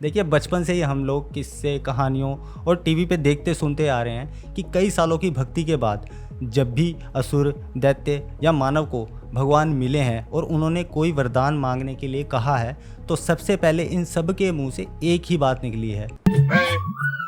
देखिए बचपन से ही हम लोग किस्से कहानियों और टीवी पे देखते सुनते आ रहे हैं कि कई सालों की भक्ति के बाद जब भी असुर दैत्य या मानव को भगवान मिले हैं और उन्होंने कोई वरदान मांगने के लिए कहा है तो सबसे पहले इन सब के मुंह से एक ही बात निकली है। मैं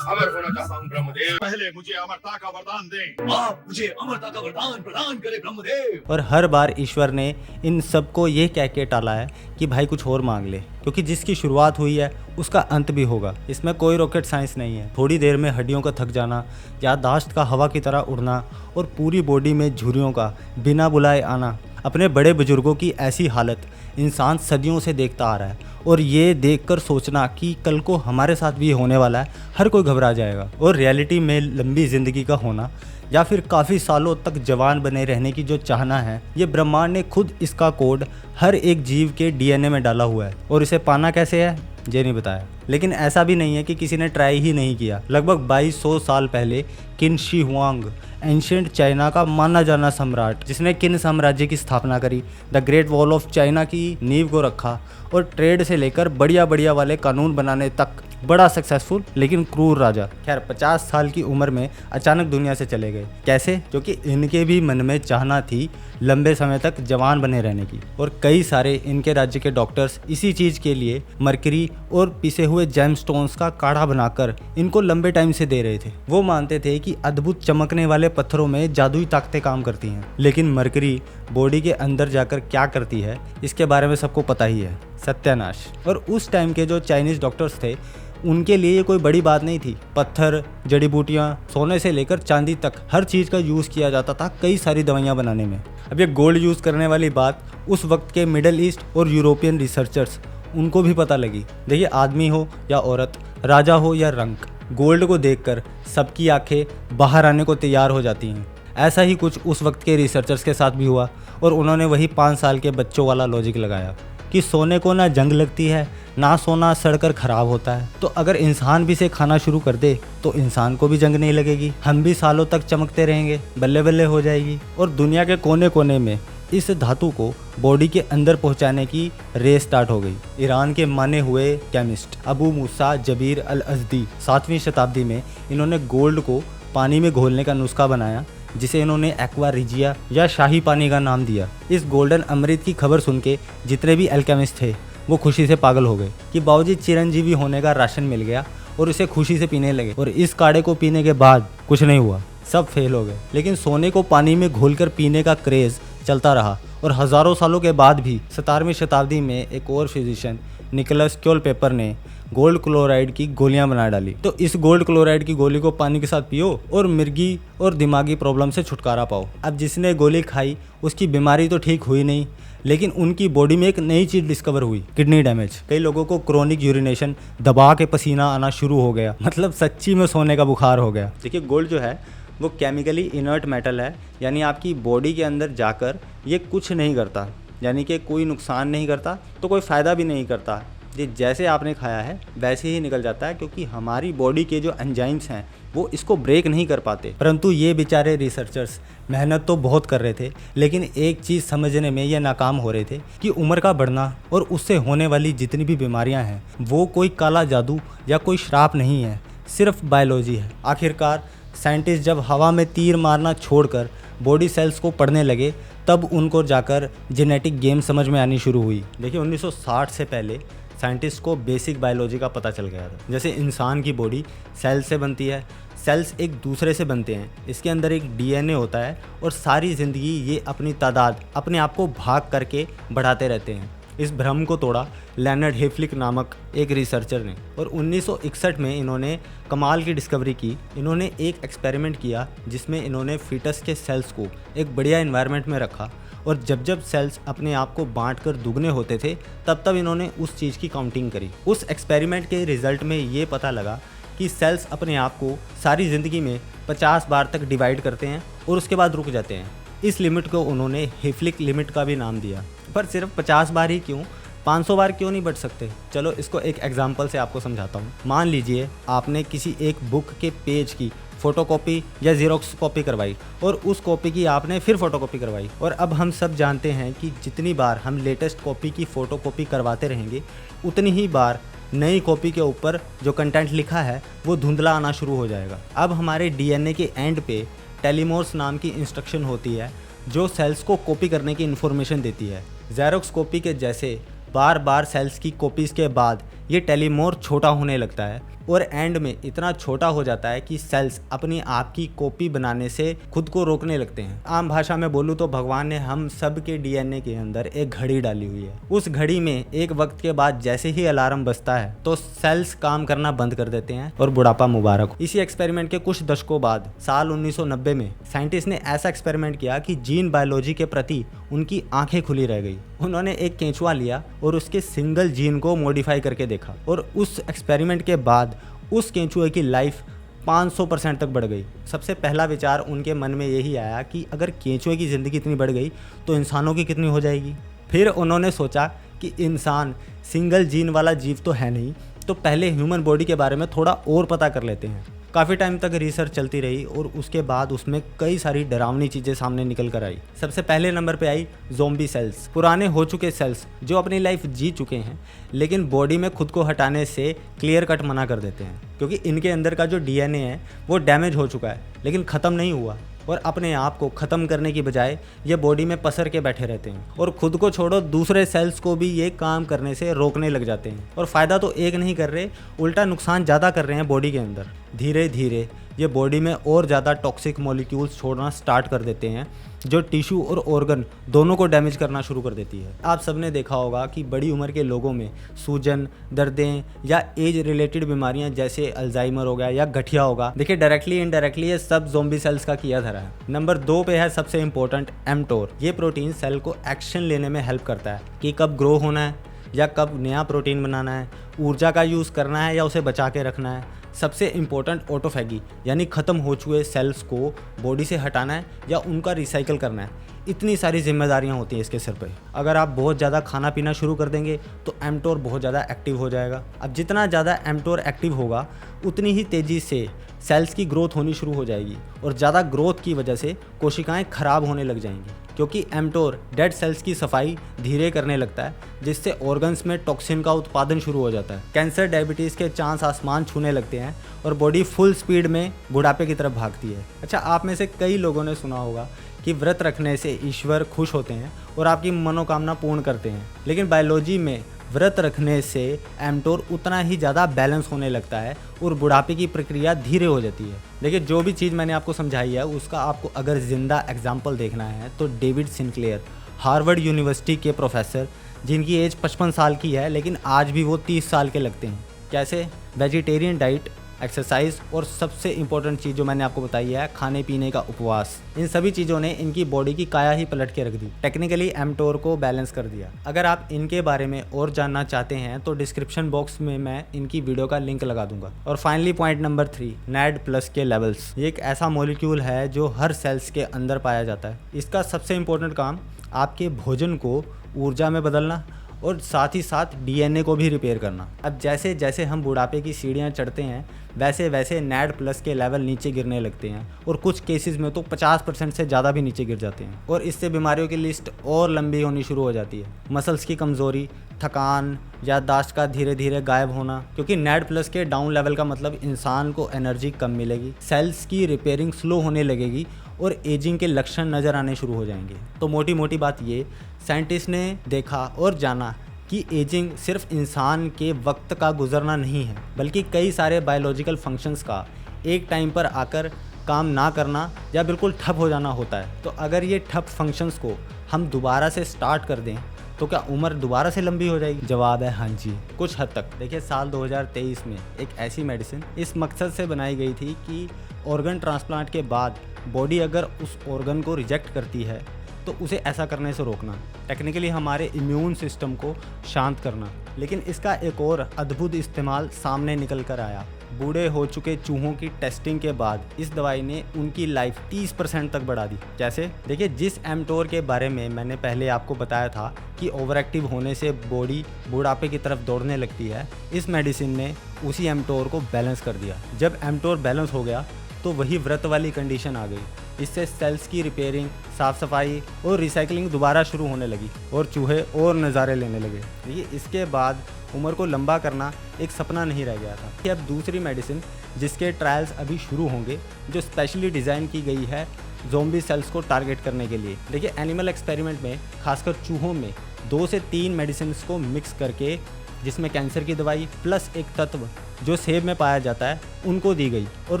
अमर होना चाहता हूँ ब्रह्मदेव, पहले मुझे अमरता का वरदान दें। आप मुझे अमरता का वरदान प्रदान करें ब्रह्मदेव। और हर बार ईश्वर ने इन सबको ये कह के टाला है कि भाई कुछ और मांग ले, क्योंकि जिसकी शुरुआत हुई है उसका अंत भी होगा। इसमें कोई रॉकेट साइंस नहीं है। थोड़ी देर में हड्डियों का थक जाना, याददाश्त का हवा की तरह उड़ना और पूरी बॉडी में झुर्रियों का बिना बुलाए आना। अपने बड़े बुजुर्गों की ऐसी हालत इंसान सदियों से देखता आ रहा है और ये देखकर सोचना कि कल को हमारे साथ भी होने वाला है, हर कोई घबरा जाएगा। और रियलिटी में लंबी ज़िंदगी का होना या फिर काफ़ी सालों तक जवान बने रहने की जो चाहना है, ये ब्रह्मांड ने खुद इसका कोड हर एक जीव के डीएनए में डाला हुआ है। और इसे पाना कैसे है ये नहीं बताया। लेकिन ऐसा भी नहीं है कि किसी ने ट्राई ही नहीं किया। लगभग 2200 साल पहले किन शी हुआंग, एंशिएंट चाइना का माना जाना सम्राट, जिसने किन साम्राज्य की स्थापना करी, the great wall of China की नींव को रखा और ट्रेड से लेकर बढ़िया बढ़िया वाले कानून बनाने तक बड़ा सक्सेसफुल लेकिन क्रूर राजा। खैर 50 साल की उम्र में अचानक दुनिया से चले गए। कैसे? क्योंकि इनके भी मन में चाहना थी लंबे समय तक जवान बने रहने की। और कई सारे इनके राज्य के डॉक्टर्स इसी चीज़ के लिए मरकरी और पिसे हुए जेमस्टोन्स का काढ़ा बनाकर इनको लंबे टाइम से दे रहे थे। वो मानते थे कि अद्भुत चमकने वाले पत्थरों में जादुई ताकतें काम करती हैं। लेकिन मरकरी बॉडी के अंदर जाकर क्या करती है इसके बारे में सबको पता ही है, सत्यानाश। और उस टाइम के जो चाइनीज़ डॉक्टर्स थे उनके लिए ये कोई बड़ी बात नहीं थी। पत्थर, जड़ी बूटियाँ, सोने से लेकर चांदी तक हर चीज़ का यूज़ किया जाता था कई सारी दवाइयाँ बनाने में। अब ये गोल्ड यूज़ करने वाली बात उस वक्त के मिडल ईस्ट और यूरोपियन रिसर्चर्स उनको भी पता लगी। देखिए आदमी हो या औरत, राजा हो या रंक, गोल्ड को देखकर सबकी आंखें बाहर आने को तैयार हो जाती हैं। ऐसा ही कुछ उस वक्त के रिसर्चर्स के साथ भी हुआ और उन्होंने वही 5 साल के बच्चों वाला लॉजिक लगाया कि सोने को ना जंग लगती है, ना सोना सड़कर ख़राब होता है। तो अगर इंसान भी इसे खाना शुरू कर दे तो इंसान को भी जंग नहीं लगेगी, हम भी सालों तक चमकते रहेंगे, बल्ले बल्ले हो जाएगी। और दुनिया के कोने कोने में इस धातु को बॉडी के अंदर पहुंचाने की रेस स्टार्ट हो गई। ईरान के माने हुए केमिस्ट अबू मूसा जबीर अल अज़दी 7वीं शताब्दी में इन्होंने गोल्ड को पानी में घोलने का नुस्खा बनाया, जिसे इन्होंने एक्वा रिजिया या शाही पानी का नाम दिया। इस गोल्डन अमृत की खबर सुन के जितने भी अल्केमिस्ट थे वो खुशी से पागल हो गए कि बाबूजी चिरंजीवी होने का राशन मिल गया, और इसे खुशी से पीने लगे। और इस काढ़े को पीने के बाद कुछ नहीं हुआ, सब फेल हो गए। लेकिन सोने को पानी में घोलकर पीने का क्रेज़ चलता रहा और हज़ारों सालों के बाद भी 17वीं शताब्दी में एक और फिजिशियन निकोलस क्योलपेपर ने गोल्ड क्लोराइड की गोलियां बना डाली। तो इस गोल्ड क्लोराइड की गोली को पानी के साथ पियो और मिर्गी और दिमागी प्रॉब्लम से छुटकारा पाओ। अब जिसने गोली खाई उसकी बीमारी तो ठीक हुई नहीं, लेकिन उनकी बॉडी में एक नई चीज़ डिस्कवर हुई, किडनी डैमेज। कई लोगों को क्रोनिक यूरिनेशन, दबा के पसीना आना शुरू हो गया, मतलब सच्ची में सोने का बुखार हो गया। देखिए गोल्ड जो है वो केमिकली इनर्ट मेटल है, यानी आपकी बॉडी के अंदर जाकर ये कुछ नहीं करता, यानी कि कोई नुकसान नहीं करता तो कोई फ़ायदा भी नहीं करता। ये जैसे आपने खाया है वैसे ही निकल जाता है, क्योंकि हमारी बॉडी के जो एंजाइम्स हैं वो इसको ब्रेक नहीं कर पाते। परंतु ये बेचारे रिसर्चर्स मेहनत तो बहुत कर रहे थे, लेकिन एक चीज़ समझने में ये नाकाम हो रहे थे कि उम्र का बढ़ना और उससे होने वाली जितनी भी बीमारियां हैं वो कोई काला जादू या कोई श्राप नहीं है, सिर्फ बायोलॉजी है। आखिरकार साइंटिस्ट जब हवा में तीर मारना छोड़कर बॉडी सेल्स को पढ़ने लगे तब उनको जाकर जेनेटिक गेम समझ में आनी शुरू हुई। देखिए 1960 से पहले साइंटिस्ट को बेसिक बायोलॉजी का पता चल गया था। जैसे इंसान की बॉडी सेल से बनती है, सेल्स एक दूसरे से बनते हैं, इसके अंदर एक डीएनए होता है और सारी ज़िंदगी ये अपनी तादाद अपने आप को भाग करके बढ़ाते रहते हैं। इस भ्रम को तोड़ा लेनर्ड हेफलिक नामक एक रिसर्चर ने, और 1961 में इन्होंने कमाल की डिस्कवरी की। इन्होंने एक एक्सपेरिमेंट किया जिसमें इन्होंने फीटस के सेल्स को एक बढ़िया एनवायरनमेंट में रखा, और जब जब सेल्स अपने आप को बांटकर दुगने होते थे तब तब इन्होंने उस चीज़ की काउंटिंग करी। उस एक्सपेरिमेंट के रिजल्ट में ये पता लगा कि सेल्स अपने आप को सारी ज़िंदगी में 50 बार तक डिवाइड करते हैं और उसके बाद रुक जाते हैं। इस लिमिट को उन्होंने हेफलिक लिमिट का भी नाम दिया। पर सिर्फ 50 बार ही क्यों, 500 बार क्यों नहीं बढ़ सकते? चलो इसको एक एग्जांपल से आपको समझाता हूँ। मान लीजिए आपने किसी एक बुक के पेज की फ़ोटोकॉपी या ज़ेरोक्स कॉपी करवाई और उस कॉपी की आपने फिर फ़ोटोकॉपी करवाई, और अब हम सब जानते हैं कि जितनी बार हम लेटेस्ट कॉपी की फ़ोटोकॉपी करवाते रहेंगे उतनी ही बार नई कॉपी के ऊपर जो कंटेंट लिखा है वो धुंधला आना शुरू हो जाएगा। अब हमारे डीएनए के एंड पे टेलीमोर्स नाम की इंस्ट्रक्शन होती है जो सेल्स को कॉपी करने की इन्फॉर्मेशन देती है। ज़ेरॉक्स कॉपी के जैसे बार बार सेल्स की कॉपीज़ के बाद ये टेलीमोर छोटा होने लगता है और एंड में इतना छोटा हो जाता है कि सेल्स अपनी आप की कॉपी बनाने से खुद को रोकने लगते हैं। आम भाषा में बोलूँ तो भगवान ने हम सब के डीएनए के अंदर एक घड़ी डाली हुई है। उस घड़ी में एक वक्त के बाद जैसे ही अलार्म बजता है तो सेल्स काम करना बंद कर देते हैं और बुढ़ापा मुबारक हो। इसी एक्सपेरिमेंट के कुछ दशकों बाद साल 1990 में साइंटिस्ट ने ऐसा एक्सपेरिमेंट किया कि जीन बायोलॉजी के प्रति उनकी आंखें खुली रह गई। उन्होंने एक केंचुआ लिया और उसके सिंगल जीन को मॉडिफाई करके देखा और उस एक्सपेरिमेंट के बाद उस केंचुए की लाइफ 500% तक बढ़ गई। सबसे पहला विचार उनके मन में यही आया कि अगर केंचुए की ज़िंदगी इतनी बढ़ गई तो इंसानों की कितनी हो जाएगी। फिर उन्होंने सोचा कि इंसान सिंगल जीन वाला जीव तो है नहीं, तो पहले ह्यूमन बॉडी के बारे में थोड़ा और पता कर लेते हैं। काफ़ी टाइम तक रिसर्च चलती रही और उसके बाद उसमें कई सारी डरावनी चीज़ें सामने निकल कर आई। सबसे पहले नंबर पे आई ज़ोंबी सेल्स, पुराने हो चुके सेल्स जो अपनी लाइफ जी चुके हैं लेकिन बॉडी में खुद को हटाने से क्लियर कट मना कर देते हैं, क्योंकि इनके अंदर का जो डीएनए है वो डैमेज हो चुका है लेकिन ख़त्म नहीं हुआ और अपने आप को ख़त्म करने की बजाय ये बॉडी में पसर के बैठे रहते हैं और खुद को छोड़ो दूसरे सेल्स को भी ये काम करने से रोकने लग जाते हैं। और फ़ायदा तो एक नहीं कर रहे, उल्टा नुकसान ज़्यादा कर रहे हैं बॉडी के अंदर। धीरे धीरे ये बॉडी में और ज़्यादा टॉक्सिक मॉलिक्यूल्स छोड़ना स्टार्ट कर देते हैं जो टिश्यू और ऑर्गन दोनों को डैमेज करना शुरू कर देती है। आप सबने देखा होगा कि बड़ी उम्र के लोगों में सूजन, दर्दें या एज रिलेटेड बीमारियां जैसे अल्जाइमर हो गया या गठिया होगा, देखिए डायरेक्टली इनडायरेक्टली ये सब ज़ोंबी सेल्स का किया धरा है। नंबर 2 पे है सबसे इंपॉर्टेंट एमटोर। ये प्रोटीन सेल को एक्शन लेने में हेल्प करता है कि कब ग्रो होना है या कब नया प्रोटीन बनाना है, ऊर्जा का यूज़ करना है या उसे बचा के रखना है। सबसे इम्पोर्टेंट ऑटोफैगी, यानी ख़त्म हो चुके सेल्स को बॉडी से हटाना है या उनका रिसाइकल करना है। इतनी सारी जिम्मेदारियां होती हैं इसके सिर पे। अगर आप बहुत ज़्यादा खाना पीना शुरू कर देंगे तो एमटोर बहुत ज़्यादा एक्टिव हो जाएगा। अब जितना ज़्यादा एमटोर एक्टिव होगा उतनी ही तेज़ी से सेल्स की ग्रोथ होनी शुरू हो जाएगी और ज़्यादा ग्रोथ की वजह से कोशिकाएं खराब होने लग जाएंगी, क्योंकि एमटोर डेड सेल्स की सफाई धीरे करने लगता है जिससे ऑर्गन्स में टॉक्सिन का उत्पादन शुरू हो जाता है। कैंसर, डायबिटीज़ के चांस आसमान छूने लगते हैं और बॉडी फुल स्पीड में बुढ़ापे की तरफ भागती है। अच्छा, आप में से कई लोगों ने सुना होगा कि व्रत रखने से ईश्वर खुश होते हैं और आपकी मनोकामना पूर्ण करते हैं, लेकिन बायोलॉजी में व्रत रखने से एमटोर उतना ही ज़्यादा बैलेंस होने लगता है और बुढ़ापे की प्रक्रिया धीरे हो जाती है। लेकिन जो भी चीज़ मैंने आपको समझाई है उसका आपको अगर ज़िंदा एग्जाम्पल देखना है तो डेविड सिंक्लेयर, हार्वर्ड यूनिवर्सिटी के प्रोफेसर, जिनकी एज 55 साल की है लेकिन आज भी वो 30 साल के लगते हैं। कैसे? वेजिटेरियन डाइट, एक्सरसाइज और सबसे इंपॉर्टेंट चीज़ जो मैंने आपको बताई है, खाने पीने का उपवास। इन सभी चीज़ों ने इनकी बॉडी की काया ही पलट के रख दी, टेक्निकली एमटोर को बैलेंस कर दिया। अगर आप इनके बारे में और जानना चाहते हैं तो डिस्क्रिप्शन बॉक्स में मैं इनकी वीडियो का लिंक लगा दूंगा। और फाइनली पॉइंट नंबर 3, NAD+ के लेवल्स। ये एक ऐसा मॉलिक्यूल है जो हर सेल्स के अंदर पाया जाता है। इसका सबसे इंपॉर्टेंट काम आपके भोजन को ऊर्जा में बदलना और साथ ही साथ डीएनए को भी रिपेयर करना। अब जैसे जैसे हम बुढ़ापे की सीढ़ियाँ चढ़ते हैं वैसे वैसे NAD+ के लेवल नीचे गिरने लगते हैं और कुछ केसेस में तो 50% से ज़्यादा भी नीचे गिर जाते हैं और इससे बीमारियों की लिस्ट और लंबी होनी शुरू हो जाती है। मसल्स की कमज़ोरी, थकान, याददाश्त का धीरे धीरे गायब होना, क्योंकि NAD+ के डाउन लेवल का मतलब इंसान को एनर्जी कम मिलेगी, सेल्स की रिपेयरिंग स्लो होने लगेगी और एजिंग के लक्षण नज़र आने शुरू हो जाएंगे। तो मोटी मोटी बात ये, साइंटिस्ट ने देखा और जाना कि एजिंग सिर्फ इंसान के वक्त का गुजरना नहीं है, बल्कि कई सारे बायोलॉजिकल फंक्शंस का एक टाइम पर आकर काम ना करना या बिल्कुल ठप हो जाना होता है। तो अगर ये ठप फंक्शंस को हम दोबारा से स्टार्ट कर दें तो क्या उम्र दोबारा से लंबी हो जाएगी? जवाब है हाँ जी, कुछ हद तक। देखिए, साल 2023 में एक ऐसी मेडिसिन इस मकसद से बनाई गई थी कि ऑर्गन ट्रांसप्लांट के बाद बॉडी अगर उस ऑर्गन को रिजेक्ट करती है तो उसे ऐसा करने से रोकना, टेक्निकली हमारे इम्यून सिस्टम को शांत करना। लेकिन इसका एक और अद्भुत इस्तेमाल सामने निकल कर आया। बूढ़े हो चुके चूहों की टेस्टिंग के बाद इस दवाई ने उनकी लाइफ 30% तक बढ़ा दी। कैसे? देखिए, जिस एमटोर के बारे में मैंने पहले आपको बताया था कि ओवर एक्टिव होने से बॉडी बुढ़ापे की तरफ दौड़ने लगती है, इस मेडिसिन ने उसी एमटोर को बैलेंस कर दिया। जब एमटोर बैलेंस हो गया तो वही व्रत वाली कंडीशन आ गई। इससे सेल्स की रिपेयरिंग, साफ सफाई और रिसाइकलिंग दोबारा शुरू होने लगी और चूहे और नज़ारे लेने लगे। देखिए, इसके बाद उम्र को लंबा करना एक सपना नहीं रह गया था। कि अब दूसरी मेडिसिन जिसके ट्रायल्स अभी शुरू होंगे, जो स्पेशली डिज़ाइन की गई है ज़ोंबी सेल्स को टारगेट करने के लिए। देखिए एनिमल एक्सपेरिमेंट में खासकर चूहों में 2 से 3 मेडिसिन को मिक्स करके, जिसमें कैंसर की दवाई प्लस एक तत्व जो सेब में पाया जाता है, उनको दी गई और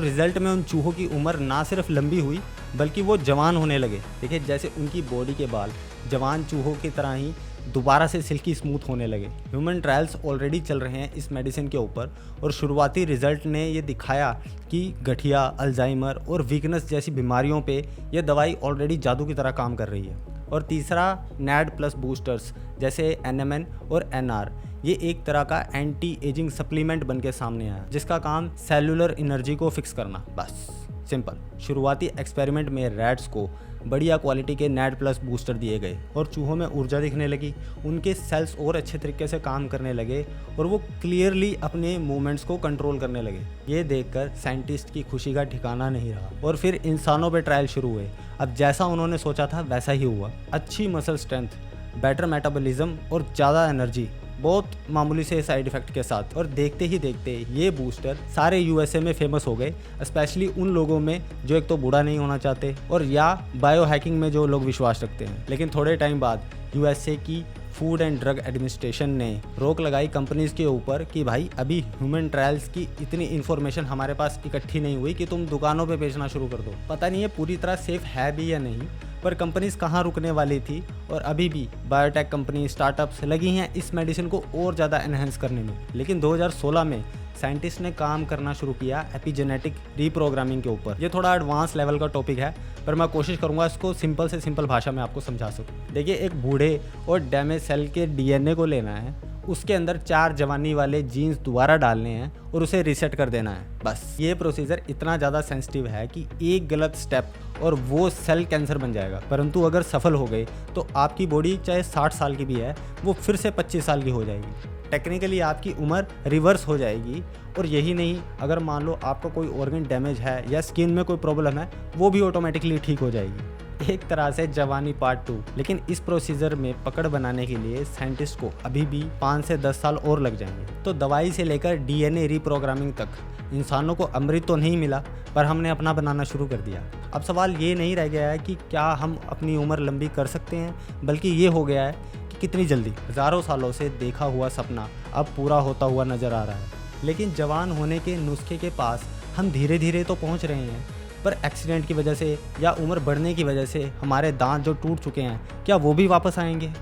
रिजल्ट में उन चूहों की उम्र ना सिर्फ लंबी हुई बल्कि वो जवान होने लगे। देखिए जैसे उनकी बॉडी के बाल जवान चूहों की तरह ही दोबारा से सिल्की स्मूथ होने लगे। ह्यूमन ट्रायल्स ऑलरेडी चल रहे हैं इस मेडिसिन के ऊपर और शुरुआती रिजल्ट ने ये दिखाया कि गठिया, अल्जाइमर और वीकनेस जैसी बीमारियों पे ये दवाई ऑलरेडी जादू की तरह काम कर रही है। और तीसरा NAD प्लस बूस्टर्स जैसे NMN और NR, ये एक तरह का एंटी एजिंग सप्लीमेंट बन के सामने आया जिसका काम सेलुलर एनर्जी को फिक्स करना, बस सिंपल। शुरुआती एक्सपेरिमेंट में रैट्स को बढ़िया क्वालिटी के NAD प्लस बूस्टर दिए गए और चूहों में ऊर्जा दिखने लगी, उनके सेल्स और अच्छे तरीके से काम करने लगे और वो क्लियरली अपने मूवमेंट्स को कंट्रोल करने लगे। ये देखकर साइंटिस्ट की खुशी का ठिकाना नहीं रहा और फिर इंसानों पे ट्रायल शुरू हुए। अब जैसा उन्होंने सोचा था वैसा ही हुआ। अच्छी मसल स्ट्रेंथ, बेटर मेटाबॉलिज्म और ज़्यादा एनर्जी, बहुत मामूली से साइड इफ़ेक्ट के साथ। और देखते ही देखते ये बूस्टर सारे USA में फेमस हो गए, स्पेशली उन लोगों में जो एक तो बूढ़ा नहीं होना चाहते और या बायो हैकिंग में जो लोग विश्वास रखते हैं। लेकिन थोड़े टाइम बाद USA की फूड एंड ड्रग एडमिनिस्ट्रेशन ने रोक लगाई कंपनीज़ के ऊपर कि भाई अभी ह्यूमन ट्रायल्स की इतनी इन्फॉर्मेशन हमारे पास इकट्ठी नहीं हुई कि तुम दुकानों पे बेचना शुरू कर दो। पता नहीं है पूरी तरह सेफ है भी या नहीं, पर कंपनीज कहाँ रुकने वाली थी और अभी भी बायोटेक कंपनी, स्टार्टअप्स लगी हैं इस मेडिसिन को और ज़्यादा एनहेंस करने में। लेकिन 2016 में साइंटिस्ट ने काम करना शुरू किया एपिजेनेटिक रीप्रोग्रामिंग के ऊपर। ये थोड़ा एडवांस लेवल का टॉपिक है पर मैं कोशिश करूंगा इसको सिंपल से सिंपल भाषा में आपको समझा सकूं। देखिए एक बूढ़े और डैमेज सेल के DNA को लेना है, उसके अंदर 4 जवानी वाले जीन्स दोबारा डालने हैं और उसे रीसेट कर देना है, बस। ये प्रोसीजर इतना ज़्यादा सेंसिटिव है कि एक गलत स्टेप और वो सेल कैंसर बन जाएगा। परंतु अगर सफल हो गए तो आपकी बॉडी चाहे 60 साल की भी है वो फिर से 25 साल की हो जाएगी। टेक्निकली आपकी उम्र रिवर्स हो जाएगी। और यही नहीं, अगर मान लो आपका कोई ऑर्गन डैमेज है या स्किन में कोई प्रॉब्लम है, वो भी ऑटोमेटिकली ठीक हो जाएगी। एक तरह से जवानी पार्ट 2। लेकिन इस प्रोसीजर में पकड़ बनाने के लिए साइंटिस्ट को अभी भी 5 से 10 साल और लग जाएंगे। तो दवाई से लेकर DNA रीप्रोग्रामिंग तक इंसानों को अमृत तो नहीं मिला, पर हमने अपना बनाना शुरू कर दिया। अब सवाल ये नहीं रह गया है कि क्या हम अपनी उम्र लंबी कर सकते हैं, बल्कि ये हो गया है कि कितनी जल्दी। हज़ारों सालों से देखा हुआ सपना अब पूरा होता हुआ नज़र आ रहा है। लेकिन जवान होने के नुस्खे के पास हम धीरे धीरे तो पहुंच रहे हैं, पर एक्सीडेंट की वजह से या उम्र बढ़ने की वजह से हमारे दांत जो टूट चुके हैं, क्या वो भी वापस आएंगे?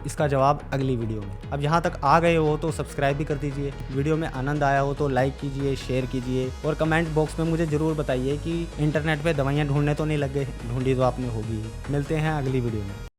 इसका जवाब अगली वीडियो में। अब यहाँ तक आ गए हो तो सब्सक्राइब भी कर दीजिए। वीडियो में आनंद आया हो तो लाइक कीजिए, शेयर कीजिए और कमेंट बॉक्स में मुझे ज़रूर बताइए कि इंटरनेट पे दवाइयाँ ढूंढने तो नहीं लग गए। ढूंढी तो आपने होगी। मिलते हैं अगली वीडियो में।